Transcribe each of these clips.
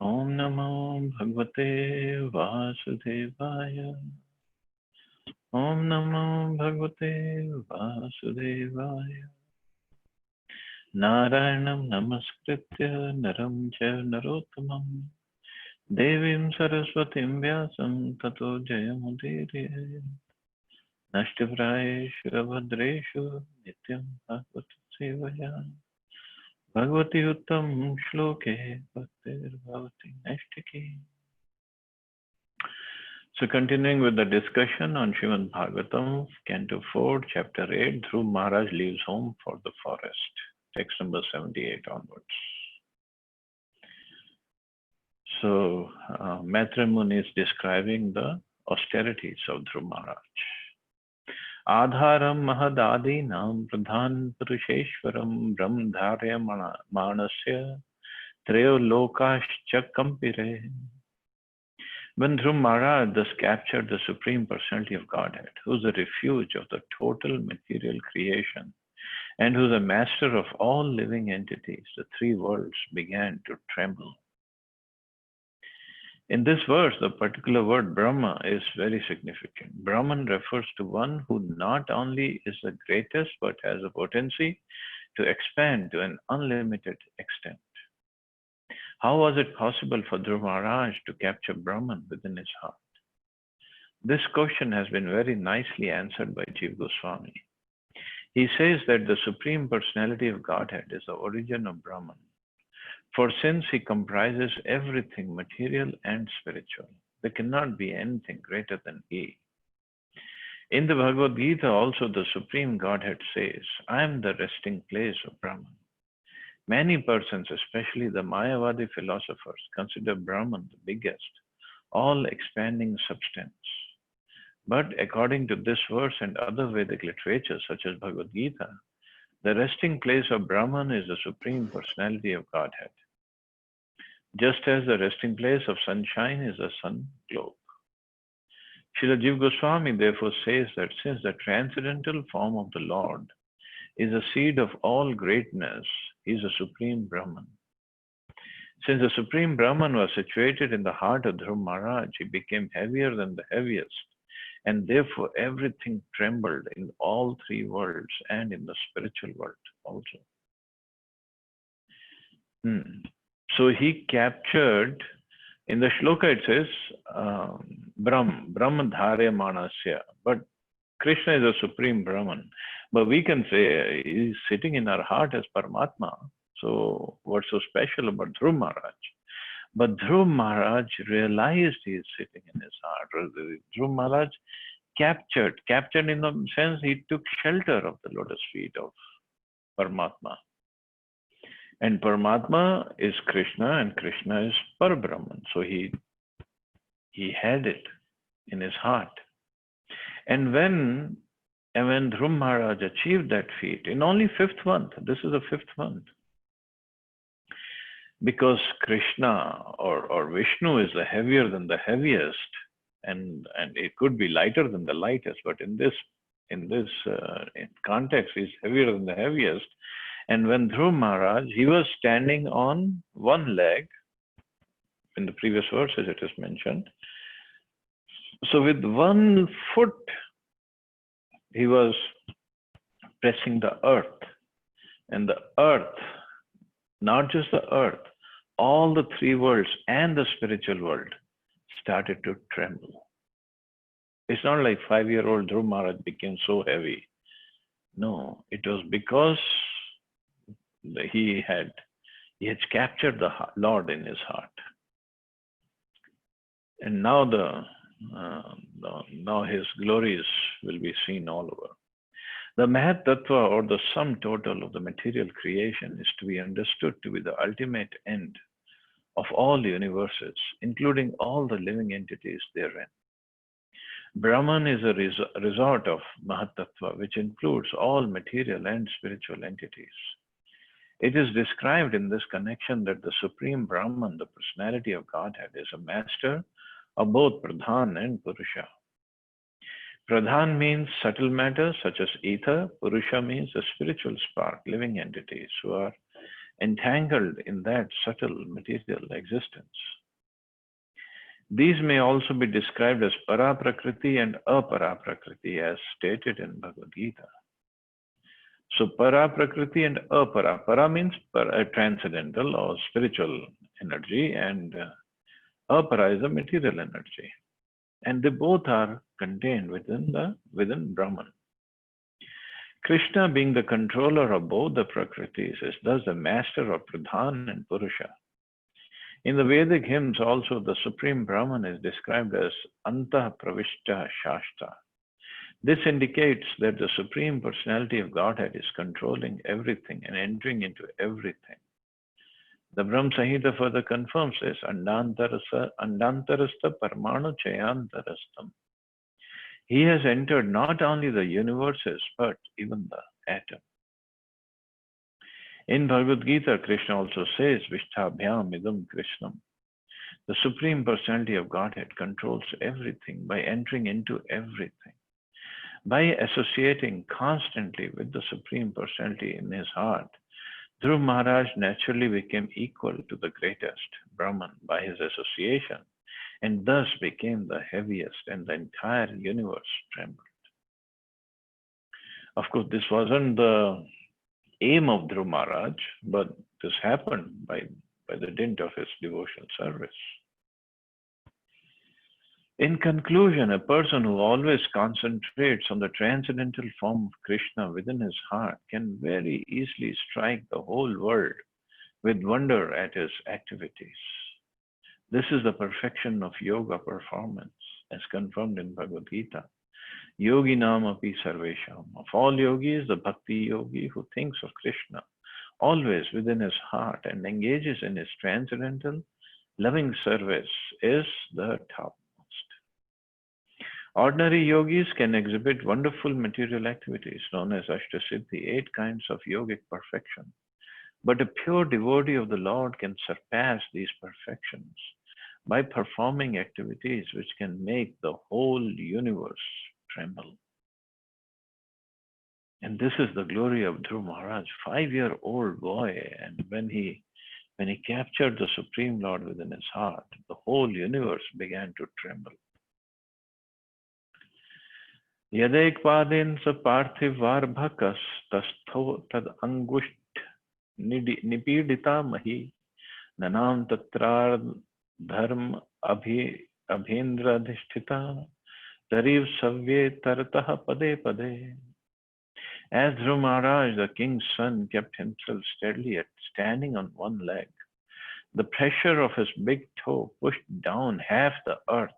Om Namo Bhagavate Vasudevaya. Om Namo Bhagavate Vasudevaya. Narayanam Namaskritya Naram Cha Narottamam Devim Saraswatim Vyasam Tato Jayamudire Nashtivrayeshu Bhadreshu Nityam Bhagavata Sevaya Bhagavati Uttam Shloke Bhaktir Bhavati Nashtiki. So continuing with the discussion on Srimad Bhagavatam, Canto 4, Chapter 8, Dhruv Maharaj leaves home for the forest. Text number 78 onwards. So Maitreya Muni is describing the austerities of Dhruv Maharaj. Adharam mahadadinam pradhan purusheshwaram brahmdharya manasya treyo lokascha kampire. When Dhruv Maharaj thus captured the Supreme Personality of Godhead, who is the refuge of the total material creation and who is the master of all living entities, the three worlds began to tremble. In this verse, the particular word Brahma is very significant. Brahman refers to one who not only is the greatest but has a potency to expand to an unlimited extent. How was it possible for Dhruv Maharaj to capture Brahman within his heart? This question has been very nicely answered by Jiva Goswami. He says that the Supreme Personality of Godhead is the origin of Brahman. For since he comprises everything material and spiritual, there cannot be anything greater than he. In the Bhagavad Gita also the Supreme Godhead says, I am the resting place of Brahman. Many persons, especially the Mayavadi philosophers, consider Brahman the biggest, all-expanding substance. But according to this verse and other Vedic literature such as Bhagavad Gita, the resting place of Brahman is the Supreme Personality of Godhead, just as the resting place of sunshine is the sun globe. Srila Jiva Goswami therefore says that since the transcendental form of the Lord is the seed of all greatness, he is the Supreme Brahman. Since the Supreme Brahman was situated in the heart of Dhruv Maharaj, he became heavier than the heaviest, and therefore everything trembled in all three worlds and in the spiritual world also. So he captured, in the shloka it says, Brahmadharya Manasya, but Krishna is a Supreme Brahman. But we can say he is sitting in our heart as Paramatma. So what's so special about Dhruv Maharaj? But Dhruv Maharaj realized he is sitting in his heart. Dhruv Maharaj captured in the sense he took shelter of the lotus feet of Paramatma. And Paramatma is Krishna and Krishna is Parabrahman. So he had it in his heart. And when Dhruv Maharaj achieved that feat in only 5th month, this is the 5th month, because Krishna or Vishnu is the heavier than the heaviest, and it could be lighter than the lightest, but in this context, he's heavier than the heaviest. And when Dhruv Maharaj, he was standing on one leg, in the previous verses it is mentioned. So with one foot, he was pressing the earth. And the earth, not just the earth, all the three worlds and the spiritual world started to tremble. It's not like 5-year-old Dhruv Maharaj became so heavy. No, it was because he had captured the Lord in his heart. And now now his glories will be seen all over. The Mahat Tattva, or the sum total of the material creation, is to be understood to be the ultimate end of all universes, including all the living entities therein. Brahman is a resort of Mahat Tattva, which includes all material and spiritual entities. It is described in this connection that the Supreme Brahman, the personality of Godhead, is a master of both Pradhan and Purusha. Pradhan means subtle matters such as ether. Purusha means a spiritual spark, living entities who are entangled in that subtle material existence. These may also be described as Paraprakriti and Aparaprakriti as stated in Bhagavad Gita. So Paraprakriti and Apara. Para means transcendental or spiritual energy, and Apara is a material energy. And they both are contained within Brahman. Krishna, being the controller of both the Prakritis, is thus the master of Pradhan and Purusha. In the Vedic hymns also, the Supreme Brahman is described as Anta Pravishta Shashta. This indicates that the Supreme Personality of Godhead is controlling everything and entering into everything. The Brahm Samhita further confirms this, Andantarasta Parmanu Chayantarastam. He has entered not only the universes, but even the atom. In Bhagavad Gita, Krishna also says, Vishthabhyam idam Krishnam. The Supreme Personality of Godhead controls everything by entering into everything. By associating constantly with the Supreme Personality in his heart, Dhruv Maharaj naturally became equal to the greatest, Brahman, by his association, and thus became the heaviest, and the entire universe trembled. Of course, this wasn't the aim of Dhruv Maharaj, but this happened by the dint of his devotional service. In conclusion, a person who always concentrates on the transcendental form of Krishna within his heart can very easily strike the whole world with wonder at his activities. This is the perfection of yoga performance, as confirmed in Bhagavad Gita. Yogi nam api sarvesham. Of all yogis, the bhakti yogi who thinks of Krishna always within his heart and engages in his transcendental loving service is the topmost. Ordinary yogis can exhibit wonderful material activities known as Ashtasiddhi, 8 kinds of yogic perfection. But a pure devotee of the Lord can surpass these perfections by performing activities which can make the whole universe tremble. And this is the glory of Dhruv Maharaj, 5-year-old boy, and when he captured the Supreme Lord within his heart, the whole universe began to tremble. Yadek padin sa parthiv varbhakas tastho tad angusht nipidita mahi nanam tatra dharm abhendra dhisthita tariv savye tartah pade pade. As Dhruv Maharaj, the king's son, kept himself steadily standing on one leg, the pressure of his big toe pushed down half the earth,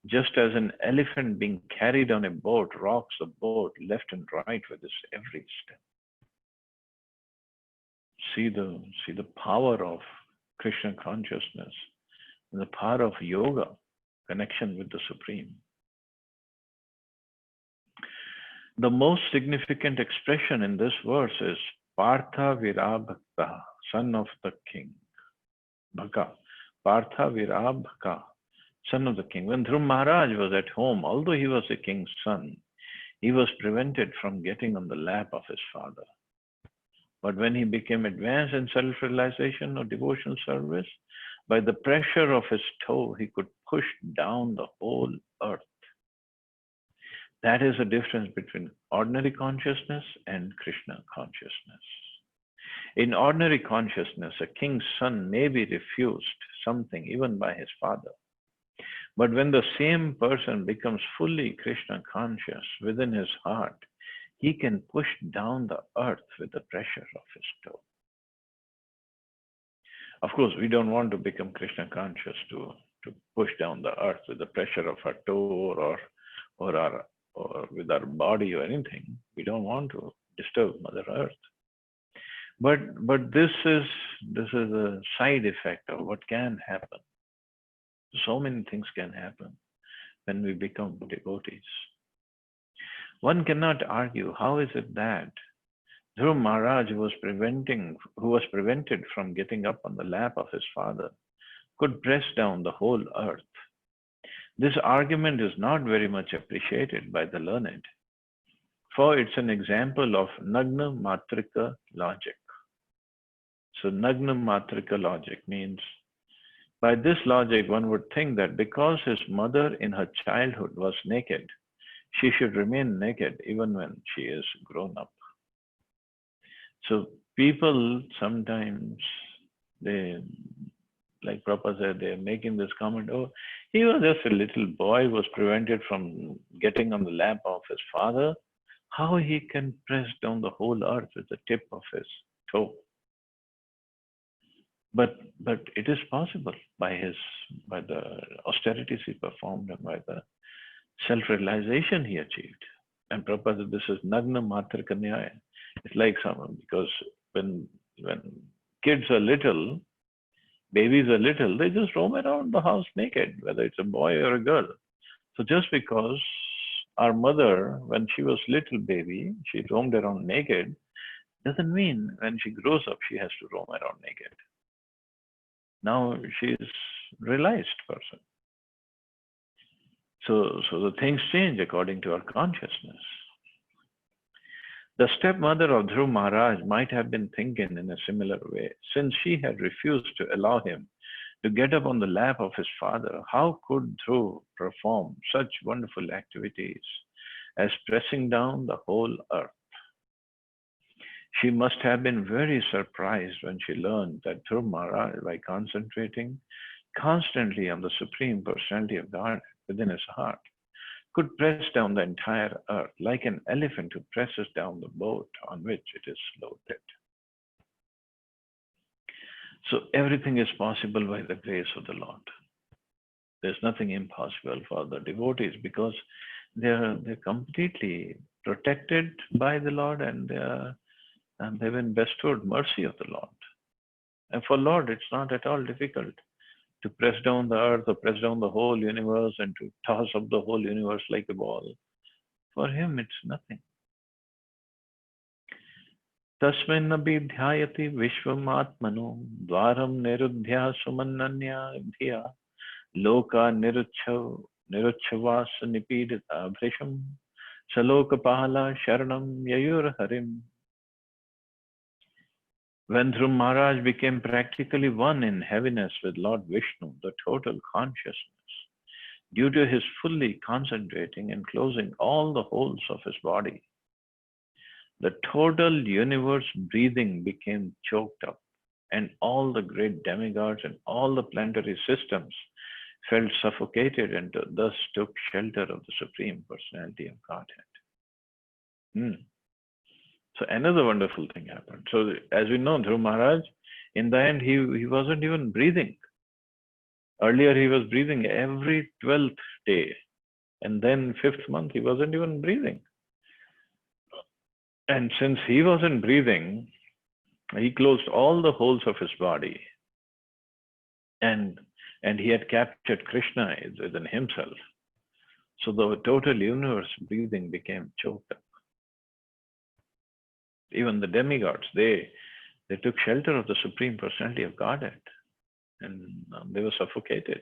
just as an elephant being carried on a boat rocks the boat left and right with his every step. See the power of Krishna consciousness and the power of yoga, connection with the Supreme. The most significant expression in this verse is Partha Virabhakta, son of the king. Bhaka. Partha Virabhaka, son of the king. When Dhruv Maharaj was at home, although he was a king's son, he was prevented from getting on the lap of his father. But when he became advanced in self-realization or devotional service, by the pressure of his toe, he could push down the whole earth. That is the difference between ordinary consciousness and Krishna consciousness. In ordinary consciousness, a king's son may be refused something even by his father. But when the same person becomes fully Krishna conscious within his heart, he can push down the earth with the pressure of his toe. Of course, we don't want to become Krishna conscious to push down the earth with the pressure of our toe or with our body or anything. We don't want to disturb Mother Earth. But this is a side effect of what can happen. So many things can happen when we become devotees. One cannot argue how is it that Dhruv Maharaj, who was prevented from getting up on the lap of his father, could press down the whole earth. This argument is not very much appreciated by the learned, for it's an example of Nagna Matrika logic. So Nagna Matrika logic means By this logic, one would think that because his mother in her childhood was naked, she should remain naked even when she is grown up. So people sometimes they, like Prabhupada said, they're making this comment, oh, he was just a little boy, was prevented from getting on the lap of his father. How he can press down the whole earth with the tip of his toe. But it is possible by the austerities he performed and by the self-realization he achieved. And Prabhupada said, this is Nagna Matra Kanyaya. It's like someone, because when kids are little, babies are little, they just roam around the house naked, whether it's a boy or a girl. So just because our mother, when she was little baby, she roamed around naked, doesn't mean when she grows up, she has to roam around naked. Now she is realized person. So the things change according to our consciousness. The stepmother of Dhruv Maharaj might have been thinking in a similar way. Since she had refused to allow him to get up on the lap of his father, how could Dhruv perform such wonderful activities as pressing down the whole earth? She must have been very surprised when she learned that Dhruv Maharaj, by concentrating constantly on the Supreme Personality of God within his heart, could press down the entire earth like an elephant who presses down the boat on which it is loaded. So everything is possible by the grace of the Lord. There's nothing impossible for the devotees because they're completely protected by the Lord and they've been bestowed mercy of the Lord. And for Lord, it's not at all difficult to press down the earth or press down the whole universe and to toss up the whole universe like a ball. For him, it's nothing. Tasminnabi dhyayati vishvam atmano dvaram nirudhya sumannanya dhiya loka niruchhavasa nipidita bhrisham saloka pahala sharanam yayur harim. When Dhruv Maharaj became practically one in heaviness with Lord Vishnu, the total consciousness, due to his fully concentrating and closing all the holes of his body, the total universe breathing became choked up, and all the great demigods and all the planetary systems felt suffocated and thus took shelter of the Supreme Personality of Godhead. So another wonderful thing happened. So as we know, Dhruv Maharaj, in the end, he wasn't even breathing. Earlier, he was breathing every 12th day. And then 5th month, he wasn't even breathing. And since he wasn't breathing, he closed all the holes of his body. And he had captured Krishna within himself. So the total universe breathing became choked up. Even the demigods, they took shelter of the Supreme Personality of Godhead and they were suffocated.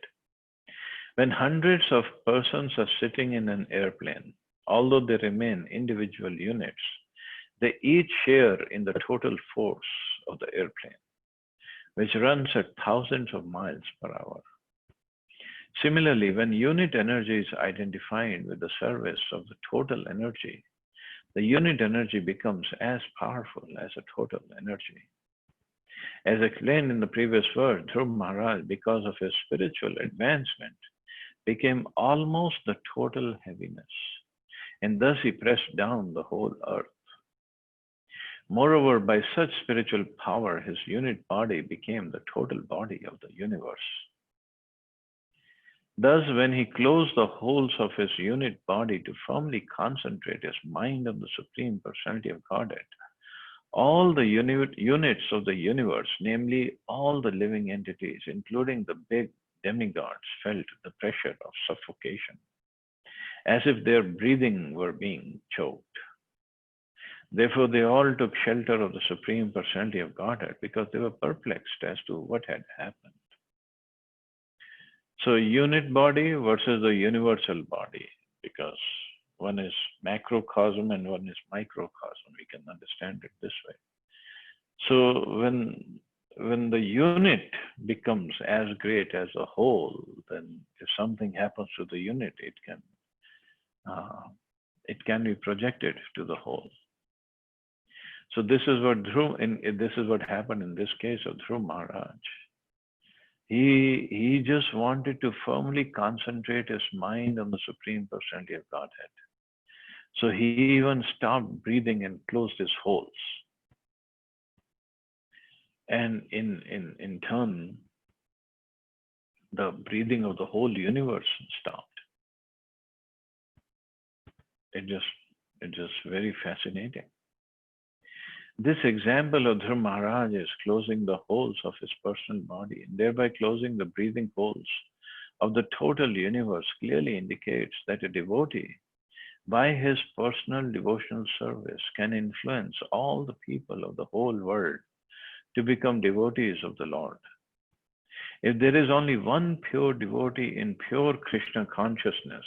When hundreds of persons are sitting in an airplane, although they remain individual units, they each share in the total force of the airplane, which runs at thousands of miles per hour. Similarly, when unit energy is identified with the service of the total energy, the unit energy becomes as powerful as a total energy. As explained in the previous verse, Dhruv Maharaj, because of his spiritual advancement, became almost the total heaviness, and thus he pressed down the whole earth. Moreover, by such spiritual power, his unit body became the total body of the universe. Thus, when he closed the holes of his unit body to firmly concentrate his mind on the Supreme Personality of Godhead, all the units of the universe, namely all the living entities, including the big demigods, felt the pressure of suffocation, as if their breathing were being choked. Therefore, they all took shelter of the Supreme Personality of Godhead because they were perplexed as to what had happened. So unit body versus the universal body, because one is macrocosm and one is microcosm. We can understand it this way. So when the unit becomes as great as a whole, then if something happens to the unit, uh, it can be projected to the whole. So this is what happened in this case of Dhruv Maharaj. He just wanted to firmly concentrate his mind on the Supreme Personality of Godhead. So he even stopped breathing and closed his holes. And in turn, the breathing of the whole universe stopped. It just very fascinating. This example of Dhruv Maharaj is closing the holes of his personal body and thereby closing the breathing holes of the total universe clearly indicates that a devotee, by his personal devotional service, can influence all the people of the whole world to become devotees of the Lord. If there is only one pure devotee in pure Krishna consciousness,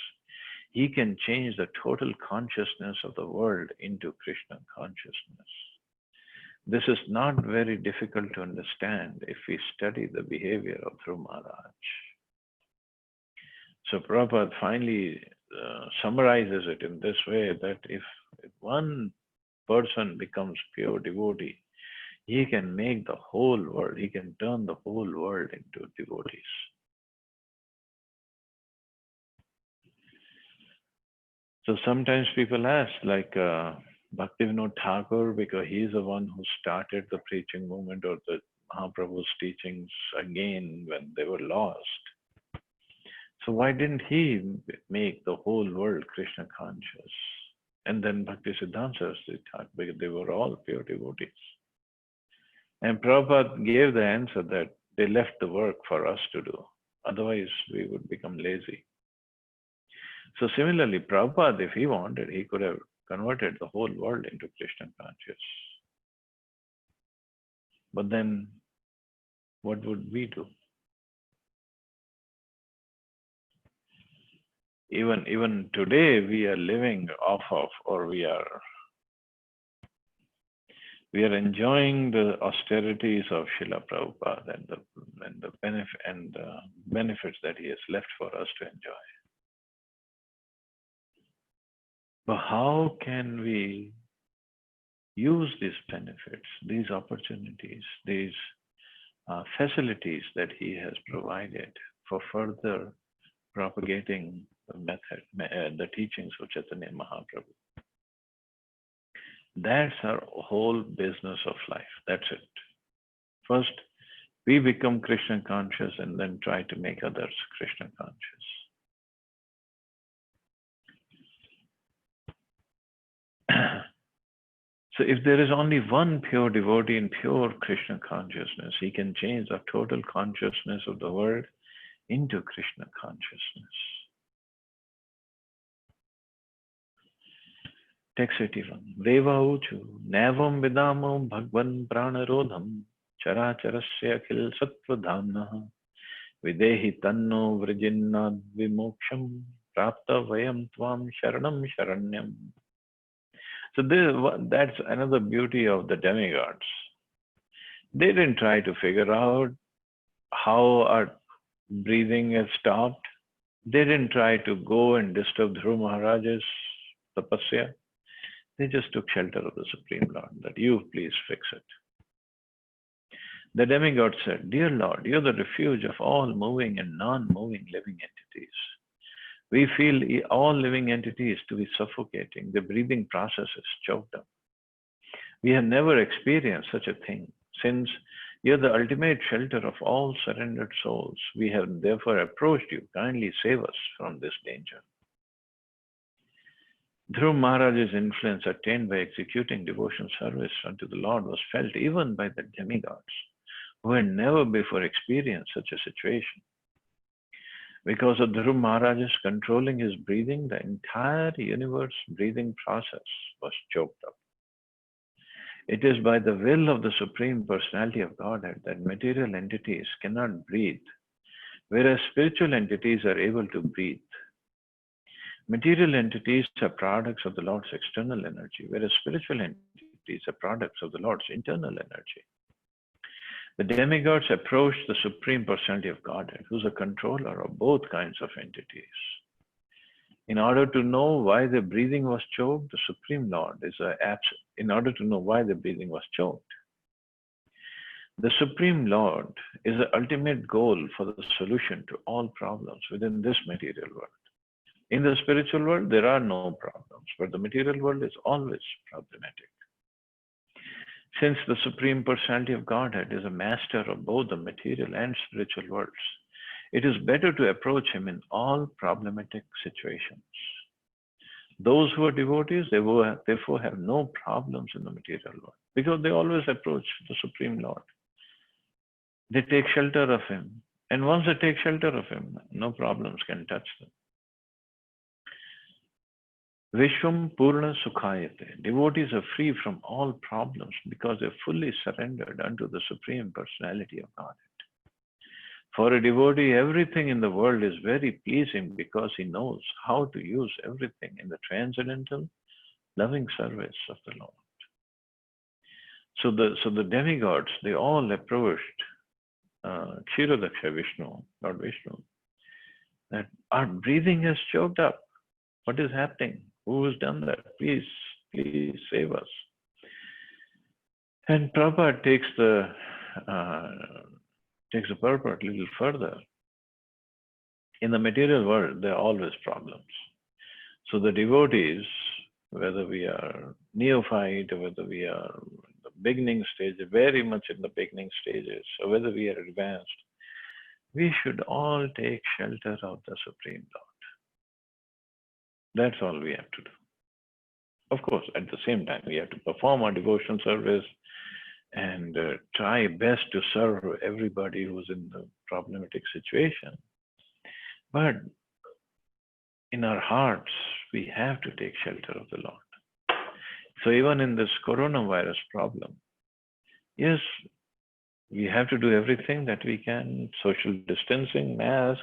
he can change the total consciousness of the world into Krishna consciousness. This is not very difficult to understand if we study the behavior of Dhruv Maharaj. So Prabhupada finally summarizes it in this way that if one person becomes pure devotee, he can make the whole world, he can turn the whole world into devotees. So sometimes people ask, like Bhaktivinoda Thakur, because he's the one who started the preaching movement or the Mahaprabhu's teachings again when they were lost. So why didn't he make the whole world Krishna conscious? And then Bhakti Siddhanta Saraswati Thakur, because they were all pure devotees. And Prabhupada gave the answer that they left the work for us to do. Otherwise, we would become lazy. So similarly, Prabhupada, if he wanted, he could have converted the whole world into Krishna conscious. But then, what would we do? Even today, we are living off of, or we are enjoying the austerities of Srila Prabhupada and the benefits that he has left for us to enjoy. But how can we use these benefits, these opportunities, these facilities that he has provided for further propagating the teachings of Chaitanya Mahaprabhu? That's our whole business of life. That's it. First, we become Krishna conscious and then try to make others Krishna conscious. So if there is only one pure devotee in pure Krishna consciousness, he can change the total consciousness of the world into Krishna consciousness. Text 81. Deva uchu navam vidamo bhagwan pranarodham characharasya akhil sattva dhamnaha videhi tanno vrijinnad vimoksham prapta vayam tvam sharanam sharanyam. So that's another beauty of the demigods. They didn't try to figure out how our breathing has stopped. They didn't try to go and disturb Dhruv Maharaj's tapasya. They just took shelter of the Supreme Lord, that you please fix it. The demigod said, Dear Lord, you're the refuge of all moving and non-moving living entities. We feel all living entities to be suffocating. The breathing process is choked up. We have never experienced such a thing. Since you're the ultimate shelter of all surrendered souls, we have therefore approached you. Kindly save us from this danger. Dhruv Maharaj's influence attained by executing devotional service unto the Lord was felt even by the demigods, who had never before experienced such a situation. Because of Dhruv Maharaj's controlling his breathing, the entire universe breathing process was choked up. It is by the will of the Supreme Personality of Godhead that material entities cannot breathe, whereas spiritual entities are able to breathe. Material entities are products of the Lord's external energy, whereas spiritual entities are products of the Lord's internal energy. The demigods approach the Supreme Personality of Godhead, who's a controller of both kinds of entities. In order to know why the breathing was choked, the Supreme Lord is absent. In order to know why the breathing was choked, the Supreme Lord is the ultimate goal for the solution to all problems within this material world. In the spiritual world, there are no problems, but the material world is always problematic. Since the Supreme Personality of Godhead is a master of both the material and spiritual worlds, it is better to approach him in all problematic situations. Those who are devotees, they will therefore have no problems in the material world because they always approach the Supreme Lord. They take shelter of him. And once they take shelter of him, no problems can touch them. Vishwam Purna Sukhayate. Devotees are free from all problems because they are fully surrendered unto the Supreme Personality of Godhead. For a devotee, everything in the world is very pleasing because he knows how to use everything in the transcendental, loving service of the Lord. So the demigods, they all approached Kshirodaksha Vishnu, Lord Vishnu, that our breathing has choked up. What is happening? Who has done that? Please save us. And Prabhupada takes the purport a little further. In the material world, there are always problems. So the devotees, whether we are neophyte or whether we are in the beginning stages, very much in the beginning stages, or whether we are advanced, we should all take shelter of the Supreme Lord. That's all we have to do. Of course, at the same time, we have to perform our devotional service and try best to serve everybody who's in the problematic situation. But in our hearts, we have to take shelter of the Lord. So even in this coronavirus problem, yes, we have to do everything that we can, social distancing, mask,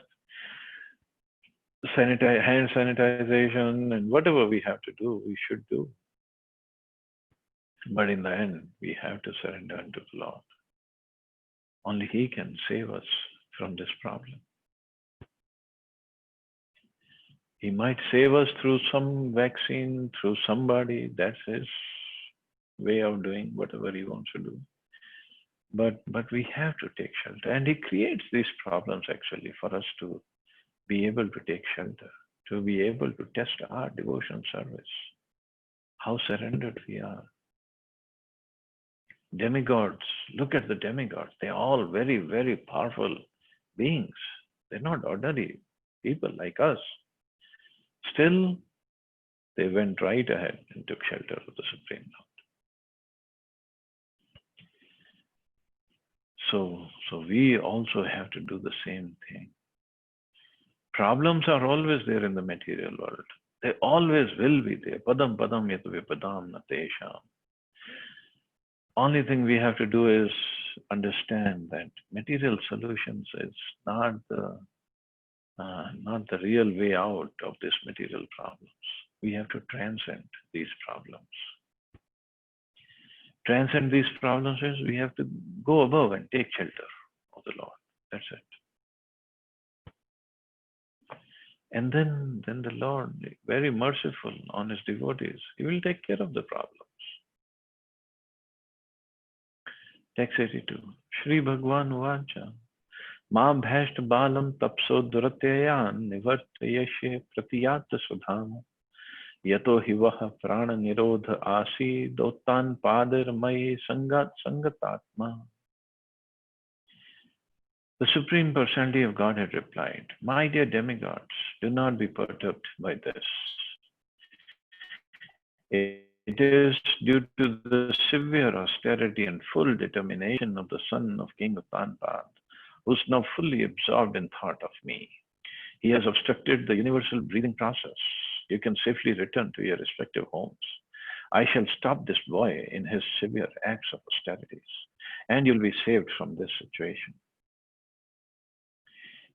hand sanitization, and whatever we have to do, we should do. But in the end, we have to surrender unto the Lord. Only He can save us from this problem. He might save us through some vaccine, through somebody. That's His way of doing whatever He wants to do. But we have to take shelter. And He creates these problems actually for us to be able to take shelter, to be able to test our devotion service, how surrendered we are. Demigods, look at the demigods. They're all very, very powerful beings. They're not ordinary people like us. Still, they went right ahead and took shelter of the Supreme Lord. So we also have to do the same thing. Problems are always there in the material world. They always will be there. Padam padam yat vipadam natesham. Only thing we have to do is understand that material solutions is not the real way out of these material problems. We have to transcend these problems. Transcend these problems is we have to go above and take shelter of the Lord. That's it. And then the Lord, very merciful on His devotees, He will take care of the problems. Text 82. Shri Bhagwan Vacha. Ma bhasht balam tapso duratyayan nivartayashe pratiyata sudham. Yato hivaha prana nirodha asi dotan padar maye sangat sangatatma. The Supreme Personality of Godhead replied, My dear demigods, do not be perturbed by this. It is due to the severe austerity and full determination of the son of King Uttanpad, who is now fully absorbed in thought of me. He has obstructed the universal breathing process. You can safely return to your respective homes. I shall stop this boy in his severe acts of austerities, and you'll be saved from this situation.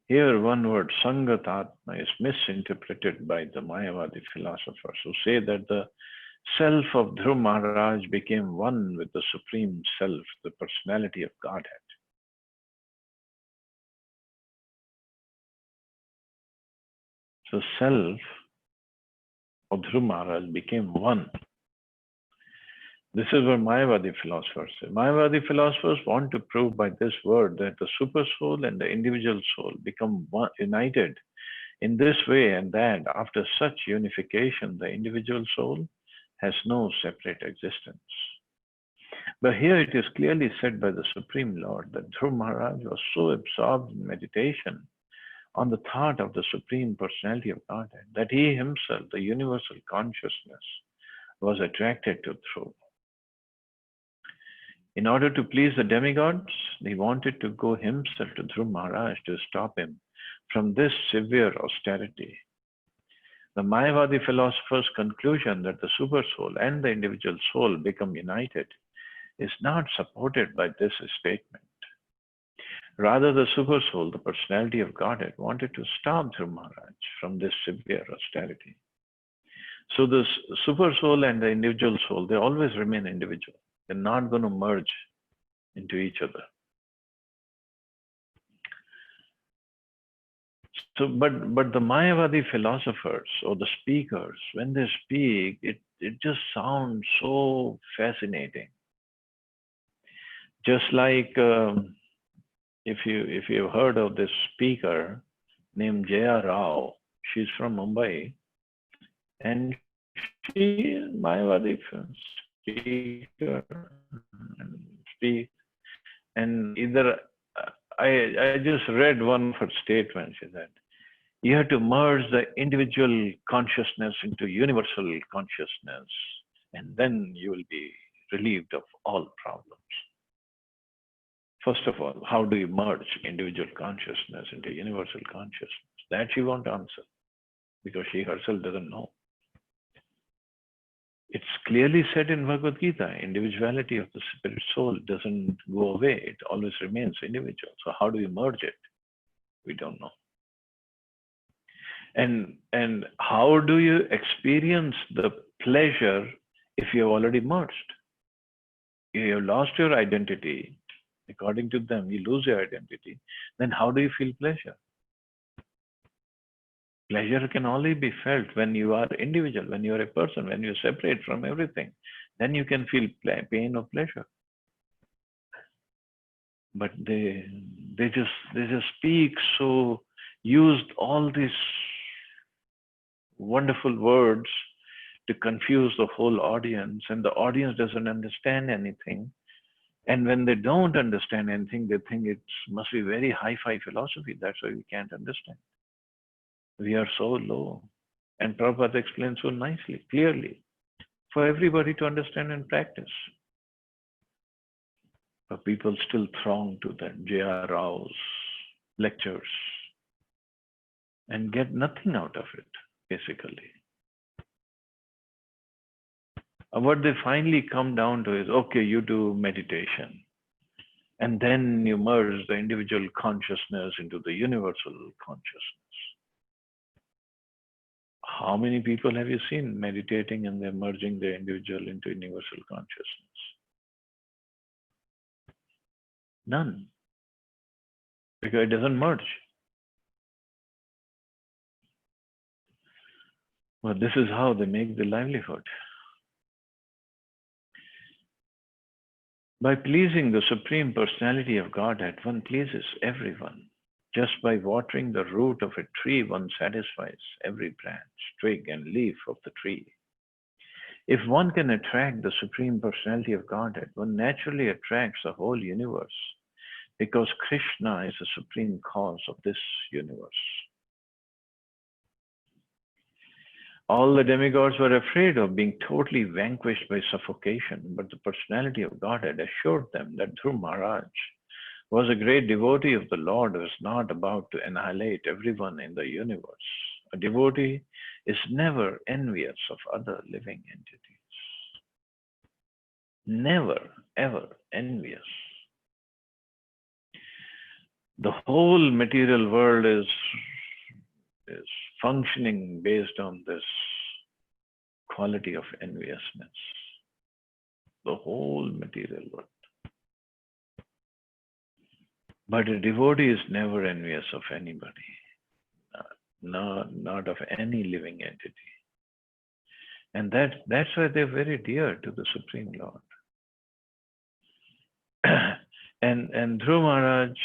Here, one word, Sangatatma, is misinterpreted by the Mayavadi philosophers who say that the self of Dhruv Maharaj became one with the Supreme Self, the personality of Godhead. So self of Dhruv Maharaj became one. This is what Mayavadi philosophers say. Mayavadi philosophers want to prove by this word that the super soul and the individual soul become one, united in this way, and that after such unification, the individual soul has no separate existence. But here it is clearly said by the Supreme Lord that Dhruv Maharaj was so absorbed in meditation on the thought of the Supreme Personality of Godhead that he himself, the universal consciousness, was attracted to Dhruv. In order to please the demigods, he wanted to go himself to Dhruv Maharaj to stop him from this severe austerity. The Mayavadi philosopher's conclusion that the super soul and the individual soul become united is not supported by this statement. Rather, the super soul, the personality of Godhead, wanted to stop Dhruv Maharaj from this severe austerity. So the super soul and the individual soul, they always remain individual. They're not going to merge into each other. So, but the Mayavadi philosophers or the speakers, when they speak, it just sounds so fascinating. Just like if you've heard of this speaker named Jaya Rao, she's from Mumbai, and she is Mayavadi speaker and speak. And either I just read one of her statements. She said, "You have to merge the individual consciousness into universal consciousness, and then you will be relieved of all problems." First of all, how do you merge individual consciousness into universal consciousness? That she won't answer because she herself doesn't know. It's clearly said in Bhagavad Gita, individuality of the spirit soul doesn't go away. It always remains individual. So how do you merge it? We don't know. And how do you experience the pleasure if you have already merged? You have lost your identity. According to them, you lose your identity. Then how do you feel pleasure? Pleasure can only be felt when you are individual, when you are a person, when you separate from everything. Then you can feel pain or pleasure. But they just speak so, used all these wonderful words to confuse the whole audience, and the audience doesn't understand anything. And when they don't understand anything, they think it must be very hi-fi philosophy. That's why we can't understand. We are so low. And Prabhupada explains so nicely, clearly, for everybody to understand and practice. But people still throng to that J.R. Rao's lectures and get nothing out of it, basically. What they finally come down to is, okay, you do meditation, and then you merge the individual consciousness into the universal consciousness. How many people have you seen meditating and they're merging the individual into universal consciousness? None. Because it doesn't merge. But this is how they make the livelihood. By pleasing the Supreme Personality of Godhead, one pleases everyone. Just by watering the root of a tree, one satisfies every branch, twig, and leaf of the tree. If one can attract the Supreme Personality of Godhead, one naturally attracts the whole universe, because Krishna is the supreme cause of this universe. All the demigods were afraid of being totally vanquished by suffocation, but the Personality of Godhead assured them that Dhruv Maharaj was a great devotee of the Lord who was not about to annihilate everyone in the universe. A devotee is never envious of other living entities. Never, ever envious. The whole material world is functioning based on this quality of enviousness. The whole material world. But a devotee is never envious of anybody. not of any living entity. And that's why they're very dear to the Supreme Lord. and Dhruv Maharaj,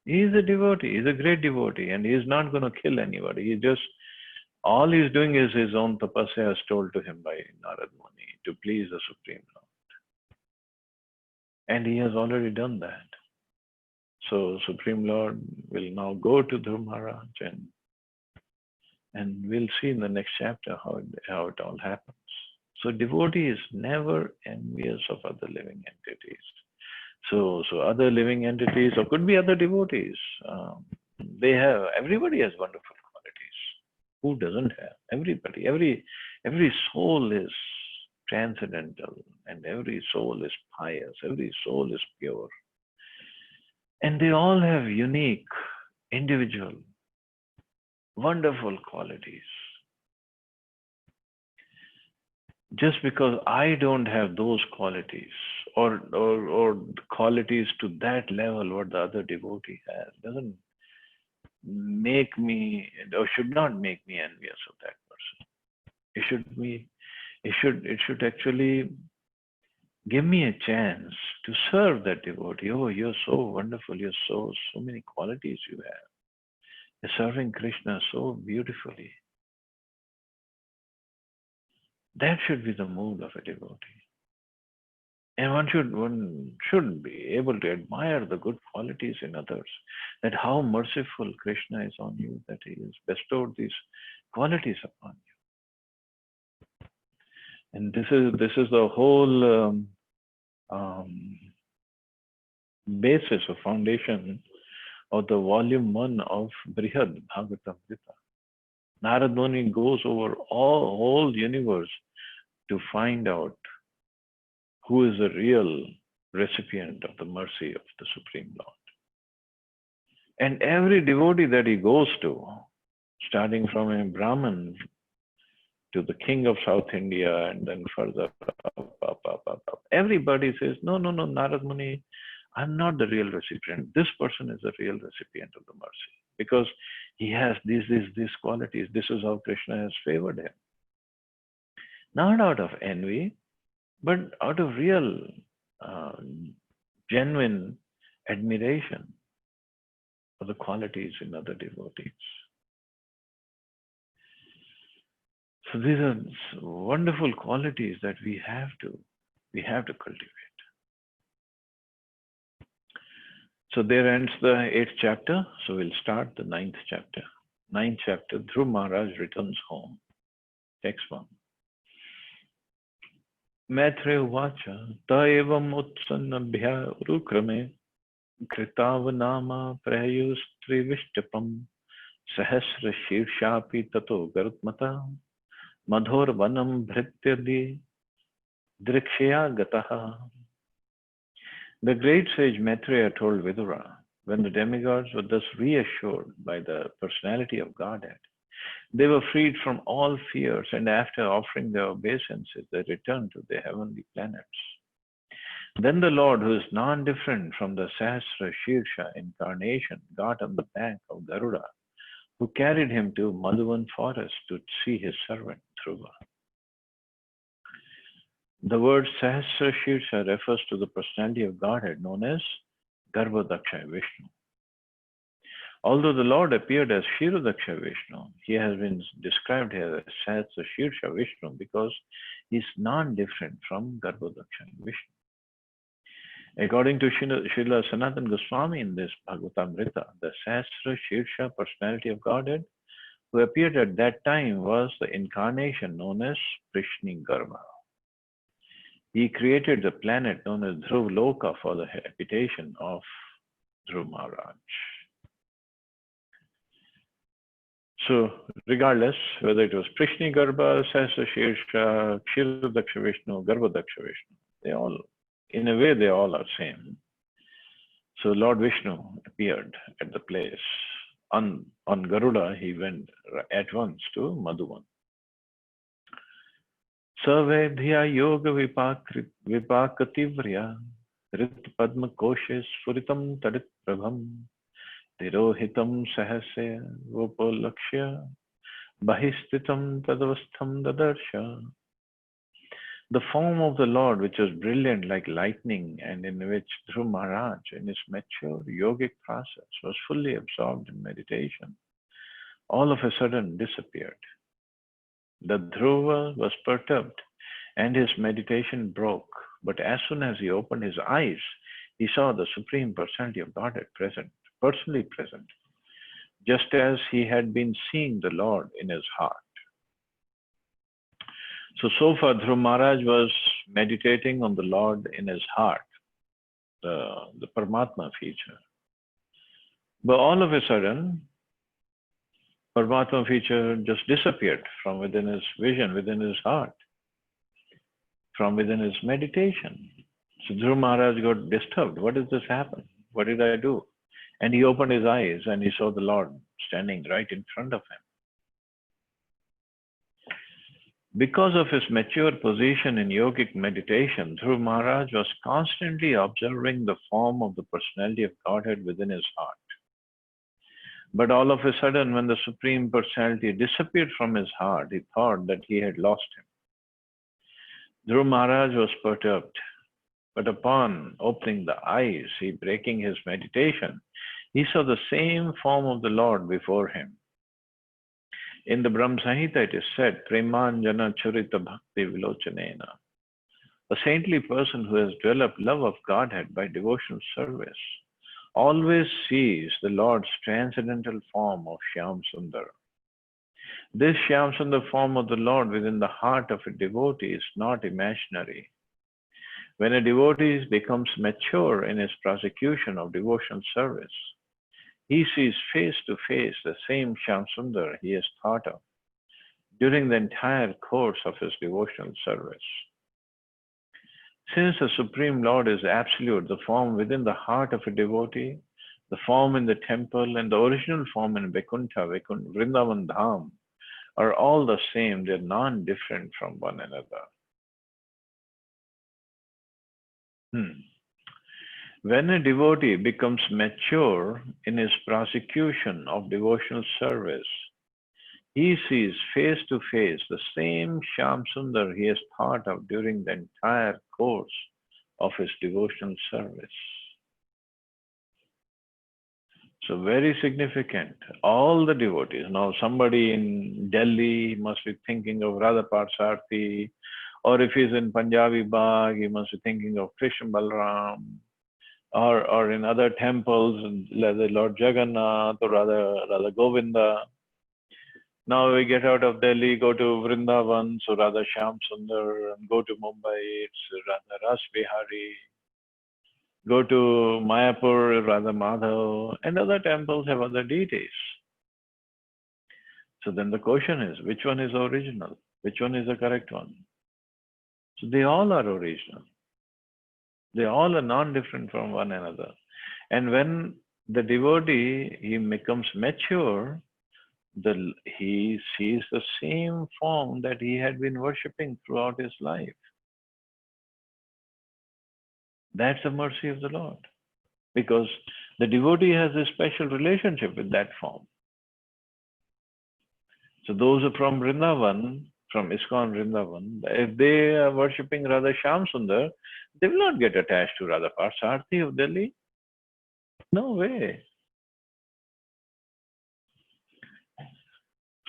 he is a devotee, he's a great devotee, and he's not going to kill anybody. All he's doing is his own tapasya as told to him by Narad Muni to please the Supreme Lord. And he has already done that. So Supreme Lord will now go to Dhruv Maharaj, and we'll see in the next chapter how it all happens. So devotee is never envious of other living entities. So other living entities, or could be other devotees, everybody has wonderful qualities. Who doesn't have? Everybody. Every soul is transcendental, and every soul is pious. Every soul is pure. And they all have unique, individual, wonderful qualities. Just because I don't have those qualities or qualities to that level what the other devotee has doesn't make me, or should not make me envious of that person. It should actually give me a chance to serve that devotee. Oh, you're so wonderful. You're so many qualities you have. You're serving Krishna so beautifully. That should be the mood of a devotee. And one should be able to admire the good qualities in others. That how merciful Krishna is on you, that he has bestowed these qualities upon you. And this is the whole basis or foundation of the volume 1 of Brihad Bhagavatamrita. Narad Muni goes over whole universe to find out who is the real recipient of the mercy of the Supreme Lord. And every devotee that he goes to, starting from a Brahmin to the king of South India and then further up, everybody says, no, Narad Muni, I'm not the real recipient. This person is the real recipient of the mercy because he has these qualities. This is how Krishna has favored him. Not out of envy, but out of real, genuine admiration for the qualities in other devotees. So these are wonderful qualities that we have to cultivate. So there ends the 8th chapter. So we'll start the 9th chapter. 9th chapter, Dhruv Maharaj returns home. Text 1. Maitreya Vacha Taevam Utsannabhya Urukrame Kritavanama Prayustrivishtapam Sahasra Shirshapi Tato Garutmata Madhor Vanam Bhrityadi Drikshya Gataha. The great sage Maitreya told Vidura, when the demigods were thus reassured by the personality of Godhead, they were freed from all fears, and after offering their obeisances, they returned to their heavenly planets. Then the Lord, who is non-different from the Sahasra Shirsha incarnation, got on the back of Garuda, who carried him to Madhuvan forest to see his servant Dhruva. The word Sahasra Shirsha refers to the personality of Godhead known as Garbhodaksha Vishnu. Although the Lord appeared as Kshirodaksha Vishnu, he has been described here as Sahasra Shirsha Vishnu because he is non-different from Garbhodaksha Vishnu. According to Srila Sanatana Goswami in this Bhagavatamrita, the Sahasra Shirsha personality of Godhead who appeared at that time was the incarnation known as Prishni Garbha. He created the planet known as Dhruv Loka for the habitation of Dhruv Maharaj. So, regardless whether it was Prishni Garbha, Sahasra Shirsha, Kshirodaksha Vishnu, Garbhodaksha Vishnu, they all, in a way, they all are same. So, Lord Vishnu appeared at the place. On Garuda, he went at once to Madhuvan. Sarvedhya yoga vipakativrya rit padma koshe sfuritam tadit prabham tirohitam sahasya vopolakshya Bahistitam tadavastham dadarsha. The form of the Lord, which was brilliant like lightning, and in which Dhruv Maharaj, in his mature yogic process, was fully absorbed in meditation, all of a sudden disappeared. The Dhruva was perturbed, and his meditation broke. But as soon as he opened his eyes, he saw the Supreme Personality of Godhead present, personally present, just as he had been seeing the Lord in his heart. So far, Dhruv Maharaj was meditating on the Lord in his heart, the Paramatma feature. But all of a sudden, Paramatma feature just disappeared from within his vision, within his heart, from within his meditation. So Dhruv Maharaj got disturbed. What does this happen? What did I do? And he opened his eyes and he saw the Lord standing right in front of him. Because of his mature position in yogic meditation, Dhruv Maharaj was constantly observing the form of the personality of Godhead within his heart. But all of a sudden, when the Supreme Personality disappeared from his heart, he thought that he had lost him. Dhruv Maharaj was perturbed. But upon opening the eyes, he breaking his meditation, he saw the same form of the Lord before him. In the Brahma Samhita, it is said, Premanjana Charita Bhakti Vilochanena. A saintly person who has developed love of Godhead by devotional service always sees the Lord's transcendental form of Shyam Sundar. This Shyam Sundar form of the Lord within the heart of a devotee is not imaginary. When a devotee becomes mature in his prosecution of devotional service, he sees face to face the same Shyam Sundar he has thought of during the entire course of his devotional service. Since the Supreme Lord is absolute, the form within the heart of a devotee, the form in the temple, and the original form in Vaikuntha, Vrindavan Dham, are all the same. They're non-different from one another. When a devotee becomes mature in his prosecution of devotional service, he sees face to face the same Shyam Sundar he has thought of during the entire course of his devotional service. So very significant. All the devotees. Now somebody in Delhi must be thinking of Radha Parthasarathi, or if he's in Punjabi Bagh, he must be thinking of Krishna Balram, or in other temples, the Lord Jagannath or Radha Govinda. Now we get out of Delhi, go to Vrindavan, so Radha Shyam Sundar, and go to Mumbai, it's Radha Ras Bihari. Go to Mayapur, Radha Madhav, and other temples have other deities. So then the question is, which one is original? Which one is the correct one? So they all are original. They all are non-different from one another. And when the devotee, he becomes mature, he sees the same form that he had been worshipping throughout his life. That's the mercy of the Lord. Because the devotee has a special relationship with that form. So those are from Vrindavan, from ISKCON Vrindavan, if they are worshipping Radha Shyam Sundar, they will not get attached to Radha Parthasarathi of Delhi. No way.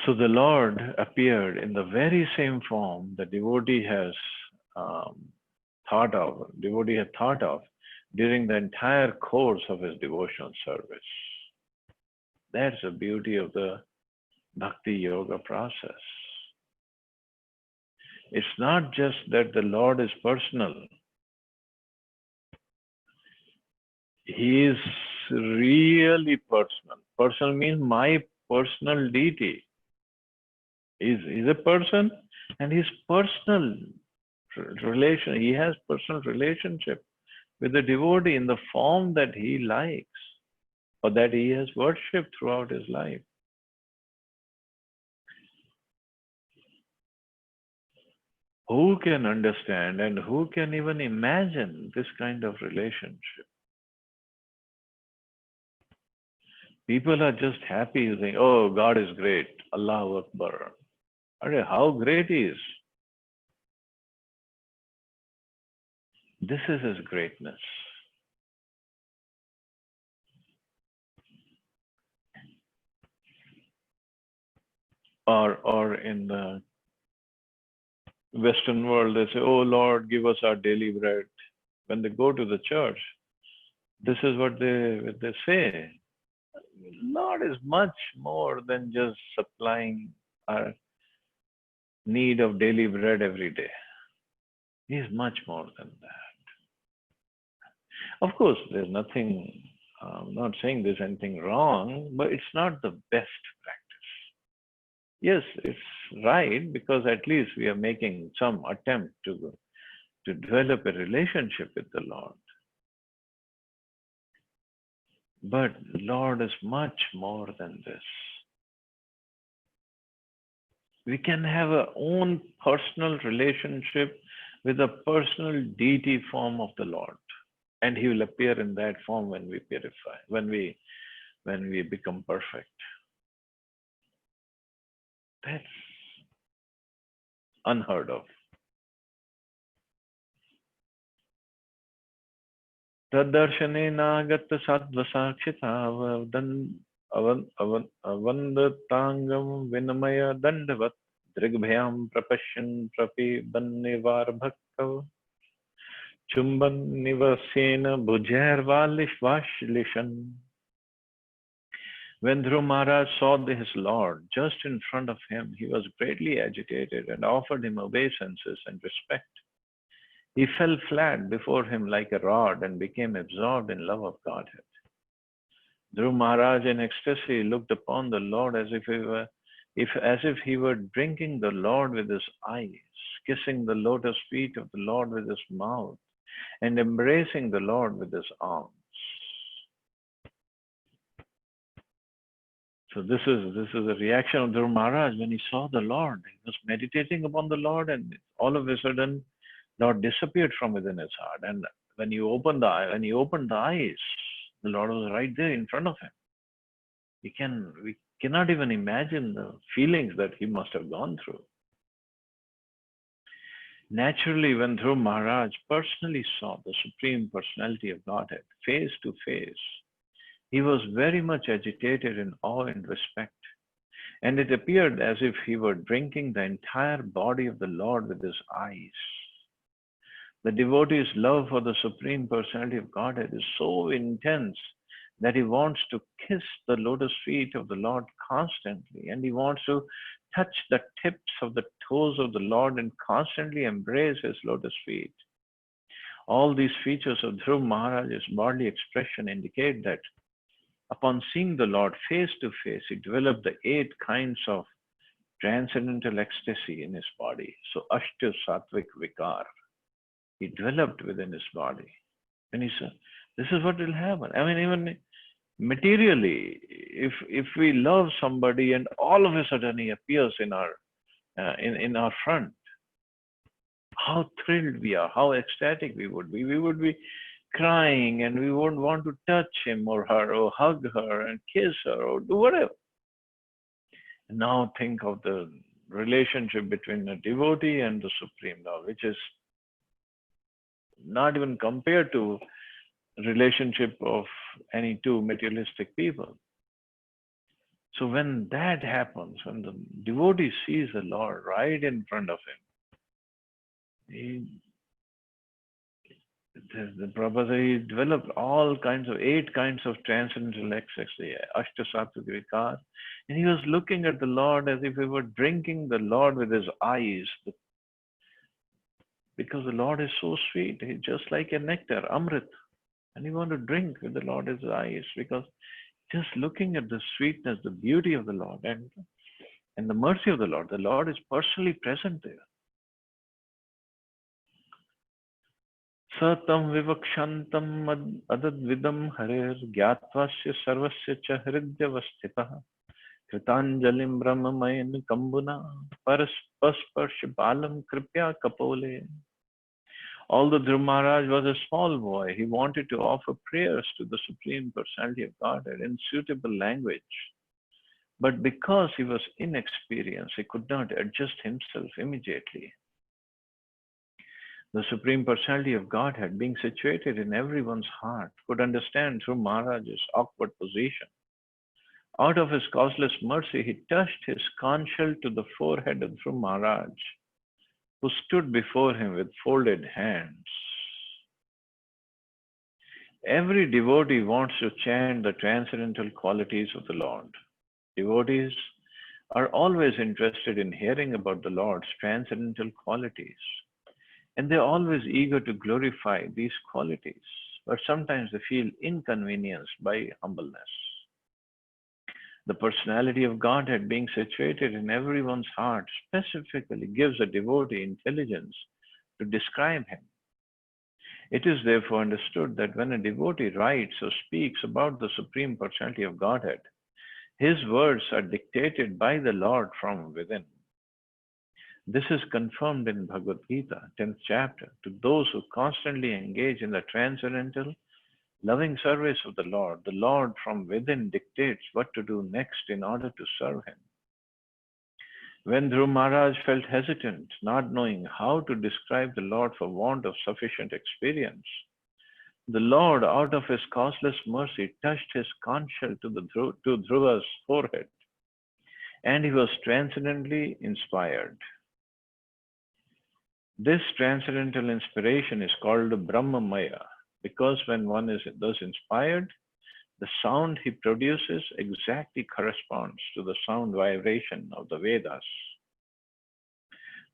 So the Lord appeared in the very same form the devotee has thought of during the entire course of his devotional service. That's the beauty of the Bhakti Yoga process. It's not just that the Lord is personal. He is really personal. Personal means my personal deity. He's a person, and his personal relation, he has personal relationship with the devotee in the form that he likes or that he has worshipped throughout his life. Who can understand and who can even imagine this kind of relationship? People are just happy. You think, oh, God is great. Allahu Akbar. How great He is. This is His greatness. Or in the Western world, they say, oh Lord, give us our daily bread. When they go to the church, this is what they say. Lord is much more than just supplying our need of daily bread every day. He is much more than that. Of course, there's nothing, I'm not saying there's anything wrong, but it's not the best practice. Yes, it's right because at least we are making some attempt to develop a relationship with the Lord. But Lord is much more than this. We can have our own personal relationship with a personal deity form of the Lord. And He will appear in that form when we purify, when we become perfect. That's unheard of. Tadarshane sadvasakshita avandatangam vinamaya dandavat drigbhyam prapasyan prapibannivar bhaktav chumban nivasena bhujairvalishvashlishan. When Dhruv Maharaj saw his Lord just in front of him, he was greatly agitated and offered him obeisances and respect. He fell flat before him like a rod and became absorbed in love of Godhead. Dhruv Maharaj in ecstasy looked upon the Lord as if he were drinking the Lord with his eyes, kissing the lotus feet of the Lord with his mouth, and embracing the Lord with his arms. So this is a reaction of Dhruv Maharaj when he saw the Lord. He was meditating upon the Lord, and all of a sudden, Lord disappeared from within his heart. And when he opened the eyes, the Lord was right there in front of him. We cannot even imagine the feelings that he must have gone through. Naturally, when Dhruv Maharaj personally saw the Supreme Personality of Godhead face to face, he was very much agitated in awe and respect, and it appeared as if he were drinking the entire body of the Lord with his eyes. The devotee's love for the Supreme Personality of Godhead is so intense that he wants to kiss the lotus feet of the Lord constantly, and he wants to touch the tips of the toes of the Lord and constantly embrace his lotus feet. All these features of Dhruv Maharaj's bodily expression indicate that upon seeing the Lord face to face, he developed the 8 kinds of transcendental ecstasy in his body. So, Ashta Sattvic Vikar, he developed within his body. And he said, this is what will happen. I mean, even materially, if we love somebody and all of a sudden he appears in our front, how thrilled we are, how ecstatic we would be. We would be crying and we won't want to touch him or her or hug her and kiss her or do whatever. Now think of the relationship between a devotee and the Supreme Lord, which is not even compared to relationship of any two materialistic people. So when that happens, when the devotee sees the Lord right in front of him, the Prabhupada, he developed all kinds of 8 kinds of transcendental ecstasy, Ashta Sattvic Vikar, and he was looking at the Lord as if he were drinking the Lord with his eyes, because the Lord is so sweet. He's just like a nectar, Amrit, and he wanted to drink with the Lord with his eyes because just looking at the sweetness, the beauty of the Lord, and the mercy of the Lord is personally present there. Satam vivakshantam adadvidam harer gyattvasya sarvasya cha hridyavastitah kritanjalim brahmamayan kambuna parasparsha balam kripya kapole. Although Dhruv Maharaj was a small boy, he wanted to offer prayers to the Supreme Personality of Godhead in suitable language. But because he was inexperienced, he could not adjust himself immediately. The Supreme Personality of Godhead, being situated in everyone's heart, could understand Dhruv Maharaj's awkward position. Out of his causeless mercy, he touched his conch shell to the forehead of Dhruv Maharaj, who stood before him with folded hands. Every devotee wants to chant the transcendental qualities of the Lord. Devotees are always interested in hearing about the Lord's transcendental qualities, and they're always eager to glorify these qualities, but sometimes they feel inconvenienced by humbleness. The personality of Godhead being situated in everyone's heart specifically gives a devotee intelligence to describe him. It is therefore understood that when a devotee writes or speaks about the Supreme Personality of Godhead, his words are dictated by the Lord from within. This is confirmed in Bhagavad Gita, 10th chapter. To those who constantly engage in the transcendental, loving service of the Lord from within dictates what to do next in order to serve him. When Dhruv Maharaj felt hesitant, not knowing how to describe the Lord for want of sufficient experience, the Lord, out of his causeless mercy, touched his conch shell to Dhruva's forehead, and he was transcendently inspired. This transcendental inspiration is called Brahmamaya, because when one is thus inspired, the sound he produces exactly corresponds to the sound vibration of the Vedas.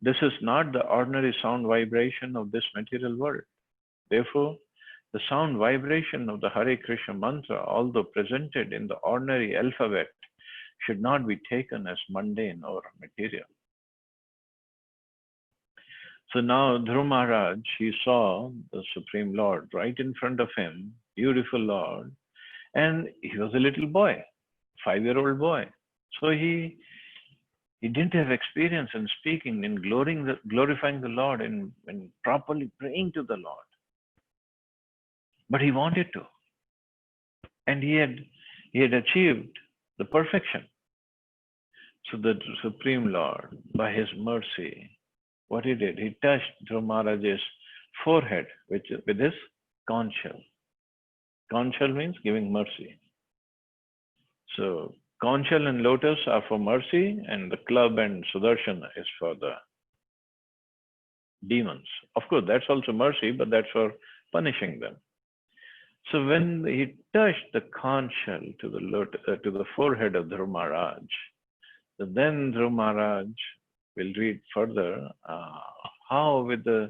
This is not the ordinary sound vibration of this material world. Therefore, the sound vibration of the Hare Krishna mantra, although presented in the ordinary alphabet, should not be taken as mundane or material. So now Dhruv Maharaj, he saw the Supreme Lord right in front of him, beautiful Lord, and he was a little boy, 5-year-old boy. So he didn't have experience in speaking, in glorifying the Lord, in properly praying to the Lord. But he wanted to. And he had achieved the perfection. So the Supreme Lord, by his mercy, what he did, he touched Dhruv Maharaj's forehead with his conch shell. Conch shell means giving mercy. So conch shell and lotus are for mercy, and the club and Sudarshana is for the demons. Of course, that's also mercy, but that's for punishing them. So when he touched the conch shell to the forehead of Dhruv Maharaj, then Dhruv Maharaj will read further how with the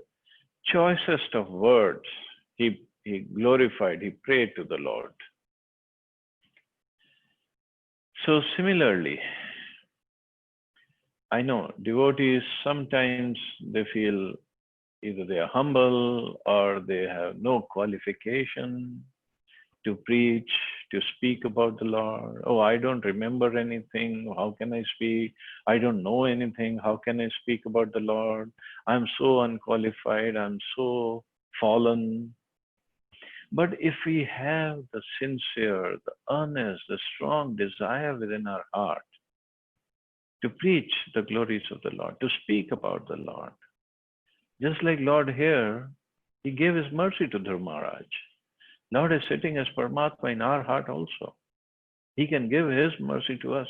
choicest of words he glorified, he prayed to the Lord. So similarly, I know devotees sometimes they feel either they are humble or they have no qualification to preach, to speak about the Lord. Oh, I don't remember anything. How can I speak? I don't know anything. How can I speak about the Lord? I'm so unqualified. I'm so fallen. But if we have the sincere, the earnest, the strong desire within our heart to preach the glories of the Lord, to speak about the Lord, just like Lord here, he gave his mercy to Dhruv Maharaj. Lord is sitting as Paramatma in our heart also. He can give his mercy to us.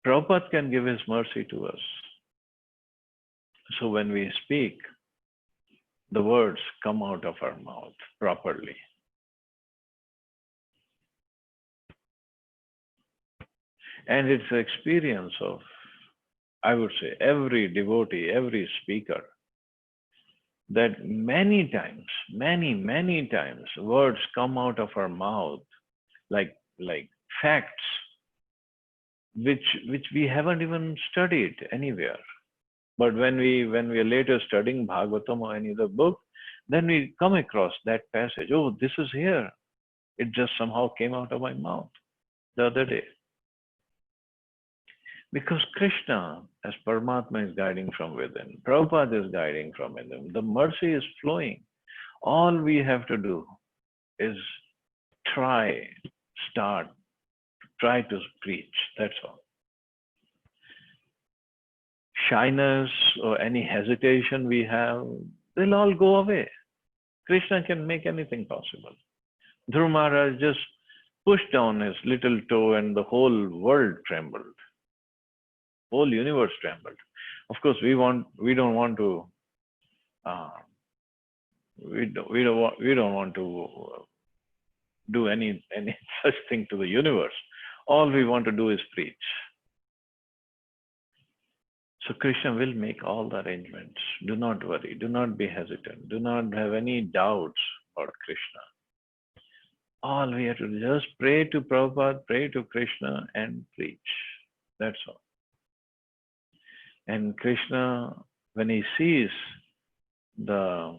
Prabhupada can give his mercy to us. So when we speak, the words come out of our mouth properly. And it's the experience of, I would say, every devotee, every speaker, that many times, many times, words come out of our mouth like facts, which we haven't even studied anywhere. But when we are later studying Bhagavatam or any other book, then we come across that passage. Oh, this is here. It just somehow came out of my mouth the other day. Because Krishna, as Paramatma, is guiding from within. Prabhupada is guiding from within. The mercy is flowing. All we have to do is try, start, try to preach. That's all. Shyness or any hesitation we have, they'll all go away. Krishna can make anything possible. Dhruva Maharaj just pushed down his little toe and the whole world trembled. Whole universe trembled. Of course, we don't want to we don't want to do any such thing to the universe. All we want to do is preach. So Krishna will make all the arrangements. Do not worry. Do not be hesitant. Do not have any doubts about Krishna. All we have to do is just pray to Prabhupada, pray to Krishna, and preach. That's all. And Krishna, when he sees the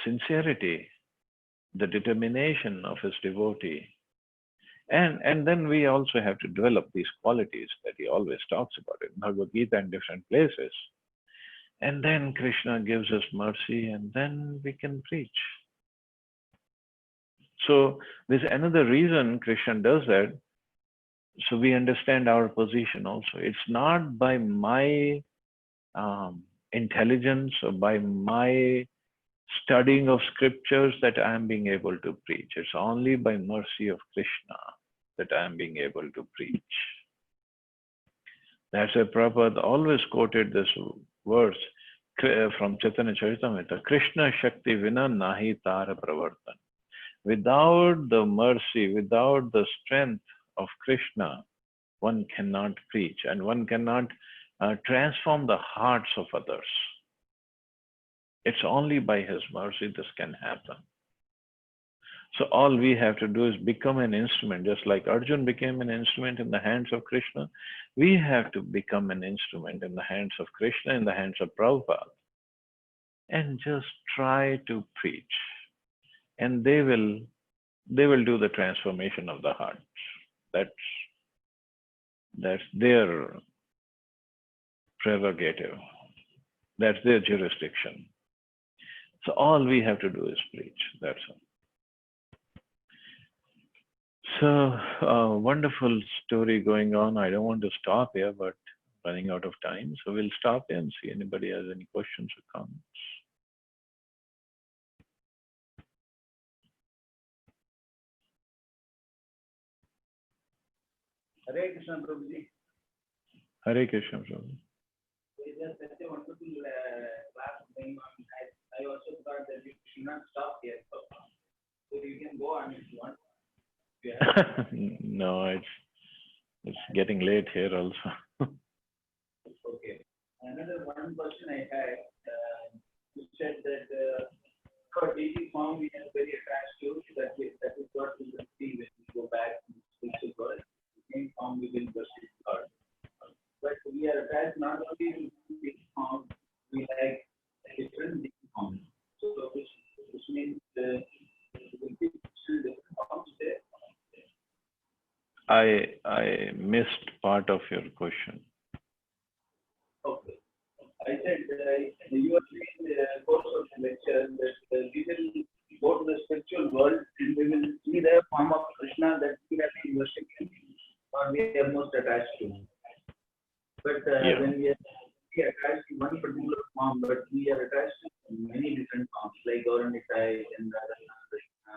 sincerity, the determination of his devotee, and then we also have to develop these qualities that he always talks about in Bhagavad Gita and different places. And then Krishna gives us mercy, and then we can preach. So there's another reason Krishna does that. So we understand our position also. It's not by my intelligence or by my studying of scriptures that I am being able to preach. It's only by mercy of Krishna that I am being able to preach. That's why Prabhupada always quoted this verse from Chaitanya Charitamrita, Krishna Shakti Vina Nahi Tara Pravartan. Without the mercy, without the strength of Krishna, one cannot preach and one cannot transform the hearts of others. It's only by his mercy this can happen. So all we have to do is become an instrument, just like Arjun became an instrument in the hands of Krishna. We have to become an instrument in the hands of Krishna, in the hands of Prabhupada, and just try to preach. And they will do the transformation of the heart. That's their prerogative. That's their jurisdiction. So all we have to do is preach. That's all. So wonderful story going on. I don't want to stop here, but running out of time. So we'll stop here and see anybody has any questions or comments. Hare Krishna Prabhuji. Hare Krishna Prabhu. It is such a wonderful class going on. I also thought that we should not stop here. So you can go on if you want. No, it's getting late here also. Okay. Another one question I had, you said that for daily form we are very attached to, that is what we will see when we go back to spiritual world. The same form we will worship God. But we are attached not only to the form, we like different forms. So which means there will be different forms there. I missed part of your question. Okay. I said you are saying in the course of the lecture that we will go to the spiritual world and we will see the form of Krishna that we have been worshipping or we are most attached to. But when we are attached to one particular form, but we are attached to many different forms like Gauranitai and Radha Krishna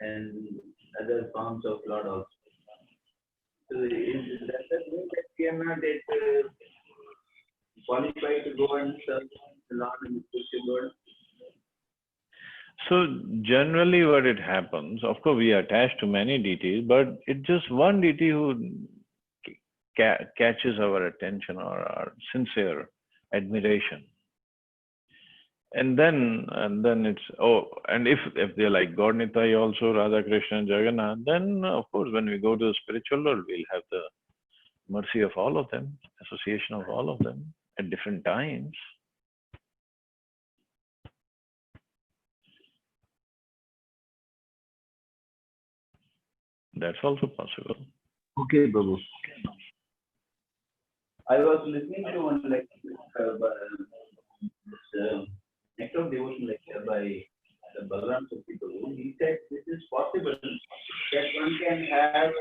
and other forms of Lord also. So does that mean that we are not qualified to go and serve the Lord in the spiritual world? So generally what it happens, of course we are attached to many deities, but it's just one deity who catches our attention or our sincere admiration. And then it's, and if they're like God Nitai also, Radha Krishna, Jagannath, then of course when we go to the spiritual world, we'll have the mercy of all of them, association of all of them at different times. That's also possible. Okay, Babu. I was listening to one lecture, Nectar of Devotion lecture by Balaram Sakti Prabhu. He said this is possible that one can have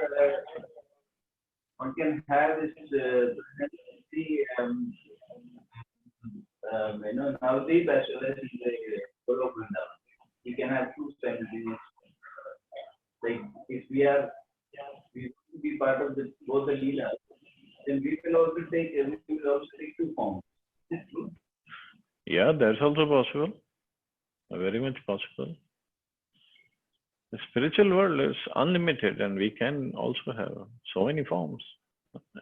this Navdeep as well as in the Golo Vrindavan. We can have two simultaneous. Like if we be part of both the Leela, then we will also take two forms. Is it true? Yeah, that's also possible. Very much possible. The spiritual world is unlimited, and we can also have so many forms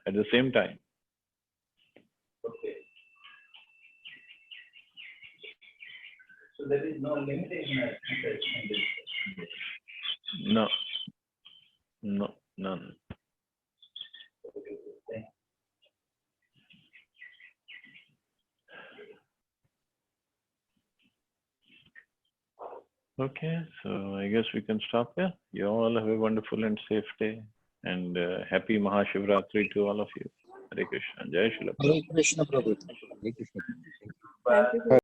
at the same time. Okay. So there is no limitation. No, none. Okay, so I guess we can stop here. You all have a wonderful and safe day, and happy Mahashivratri to all of you. Hare Krishna. Jai Shri Prabhupada. Hare Krishna, Prabhu. Hare Krishna. Thank you.